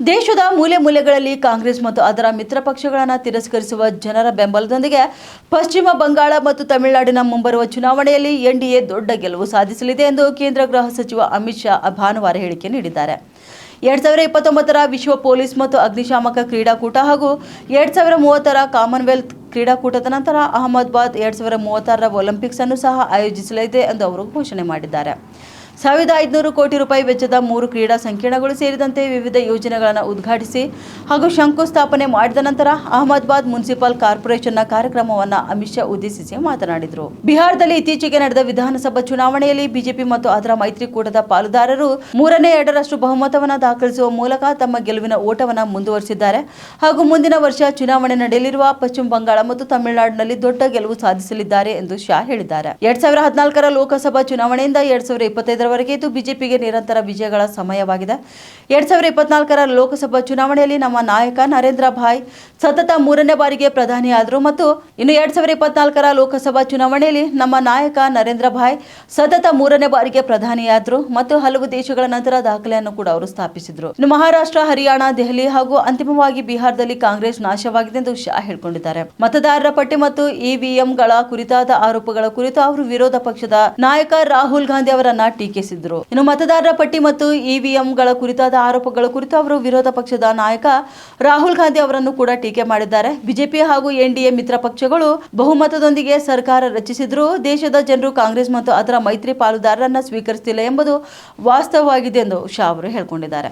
ದೇಶದ ಮೂಲೆ ಮೂಲೆಗಳಲ್ಲಿ ಕಾಂಗ್ರೆಸ್ ಮತ್ತು ಅದರ ಮಿತ್ರ ಪಕ್ಷಗಳನ್ನು ತಿರಸ್ಕರಿಸುವ ಜನರ ಬೆಂಬಲದೊಂದಿಗೆ ಪಶ್ಚಿಮ ಬಂಗಾಳ ಮತ್ತು ತಮಿಳುನಾಡಿನ ಮುಂಬರುವ ಚುನಾವಣೆಯಲ್ಲಿ ಎನ್ಡಿಎ ದೊಡ್ಡ ಗೆಲುವು ಸಾಧಿಸಲಿದೆ ಎಂದು ಕೇಂದ್ರ ಗೃಹ ಸಚಿವ ಅಮಿತ್ ಶಾ ಭಾನುವಾರ ಹೇಳಿಕೆ ನೀಡಿದ್ದಾರೆ. 2029ರ ವಿಶ್ವ ಪೊಲೀಸ್ ಮತ್ತು ಅಗ್ನಿಶಾಮಕ ಕ್ರೀಡಾಕೂಟ ಹಾಗೂ 2030ರ ಕಾಮನ್ವೆಲ್ತ್ ಕ್ರೀಡಾಕೂಟದ ನಂತರ ಅಹಮದಾಬಾದ್ 2036ರ ಒಲಿಂಪಿಕ್ಸ್ ಅನ್ನು ಸಹ ಆಯೋಜಿಸಲಿದೆ ಎಂದು ಅವರು ಘೋಷಣೆ ಮಾಡಿದ್ದಾರೆ. 1500 ಕೋಟಿ ರೂಪಾಯಿ ವೆಚ್ಚದ 3 ಕ್ರೀಡಾ ಸಂಕೀರ್ಣಗಳು ಸೇರಿದಂತೆ ವಿವಿಧ ಯೋಜನೆಗಳನ್ನು ಉದ್ಘಾಟಿಸಿ ಹಾಗೂ ಶಂಕುಸ್ಥಾಪನೆ ಮಾಡಿದ ನಂತರ ಅಹಮದಾಬಾದ್ ಮುನ್ಸಿಪಲ್ ಕಾರ್ಪೊರೇಷನ್ನ ಕಾರ್ಯಕ್ರಮವನ್ನು ಅಮಿತ್ ಶಾ ಉದ್ದೇಶಿಸಿ ಮಾತನಾಡಿದರು. ಬಿಹಾರದಲ್ಲಿ ಇತ್ತೀಚೆಗೆ ನಡೆದ ವಿಧಾನಸಭಾ ಚುನಾವಣೆಯಲ್ಲಿ ಬಿಜೆಪಿ ಮತ್ತು ಅದರ ಮೈತ್ರಿಕೂಟದ ಪಾಲುದಾರರು 3/2 ಬಹುಮತವನ್ನು ದಾಖಲಿಸುವ ಮೂಲಕ ತಮ್ಮ ಗೆಲುವಿನ ಓಟವನ್ನು ಮುಂದುವರಿಸಿದ್ದಾರೆ ಹಾಗೂ ಮುಂದಿನ ವರ್ಷ ಚುನಾವಣೆ ನಡೆಯಲಿರುವ ಪಶ್ಚಿಮ ಬಂಗಾಳ ಮತ್ತು ತಮಿಳುನಾಡಿನಲ್ಲಿ ದೊಡ್ಡ ಗೆಲುವು ಸಾಧಿಸಲಿದ್ದಾರೆ ಎಂದು ಶಾ ಹೇಳಿದ್ದಾರೆ. 2014ರ ಲೋಕಸಭಾ ಚುನಾವಣೆಯಿಂದ 2025 ವರೆಗೆ ಇದು ಬಿಜೆಪಿಗೆ ನಿರಂತರ ವಿಜಯಗಳ ಸಮಯವಾಗಿದೆ. 2024ರ ಲೋಕಸಭಾ ಚುನಾವಣೆಯಲ್ಲಿ ನಮ್ಮ ನಾಯಕ ನರೇಂದ್ರ ಭಾಯ್ ಸತತ 3ನೇ ಬಾರಿಗೆ ಪ್ರಧಾನಿಯಾದರು ಮತ್ತು ಇನ್ನು 2024ರ ಲೋಕಸಭಾ ಚುನಾವಣೆಯಲ್ಲಿ ನಮ್ಮ ನಾಯಕ ನರೇಂದ್ರ ಭಾಯ್ ಸತತ 3ನೇ ಬಾರಿಗೆ ಪ್ರಧಾನಿಯಾದರು ಮತ್ತು ಹಲವು ದೇಶಗಳ ನಂತರ ದಾಖಲೆಯನ್ನು ಕೂಡ ಅವರು ಸ್ಥಾಪಿಸಿದರು. ಇನ್ನು ಮಹಾರಾಷ್ಟ್ರ, ಹರಿಯಾಣ, ದೆಹಲಿ ಹಾಗೂ ಅಂತಿಮವಾಗಿ ಬಿಹಾರದಲ್ಲಿ ಕಾಂಗ್ರೆಸ್ ನಾಶವಾಗಿದೆ ಎಂದು ಶಾ ಹೇಳಿಕೊಂಡಿದ್ದಾರೆ. ಮತದಾರರ ಪಟ್ಟಿ ಮತ್ತು ಇವಿಎಂಗಳ ಕುರಿತಾದ ಆರೋಪಗಳ ಕುರಿತು ಅವರು ವಿರೋಧ ಪಕ್ಷದ ನಾಯಕ ರಾಹುಲ್ ಗಾಂಧಿ ಅವರನ್ನ ಟೀಕಿಸಿದರು. ಇನ್ನು ಮತದಾರರ ಪಟ್ಟಿ ಮತ್ತು ಇವಿಎಂಗಳ ಕುರಿತಾದ ಆರೋಪಗಳ ಕುರಿತು ಅವರು ವಿರೋಧ ಪಕ್ಷದ ನಾಯಕ ರಾಹುಲ್ ಗಾಂಧಿ ಅವರನ್ನು ಕೂಡ ಟೀಕೆ ಮಾಡಿದ್ದಾರೆ. ಬಿಜೆಪಿ ಹಾಗೂ ಎನ್ಡಿಎ ಮಿತ್ರ ಪಕ್ಷಗಳು ಬಹುಮತದೊಂದಿಗೆ ಸರ್ಕಾರ ರಚಿಸಿದರೂ ದೇಶದ ಜನರು ಕಾಂಗ್ರೆಸ್ ಮತ್ತು ಅದರ ಮೈತ್ರಿ ಪಾಲುದಾರರನ್ನ ಸ್ವೀಕರಿಸುತ್ತಿಲ್ಲ ಎಂಬುದು ವಾಸ್ತವವಾಗಿದೆ ಎಂದು ಶಾ ಅವರು ಹೇಳಿಕೊಂಡಿದ್ದಾರೆ.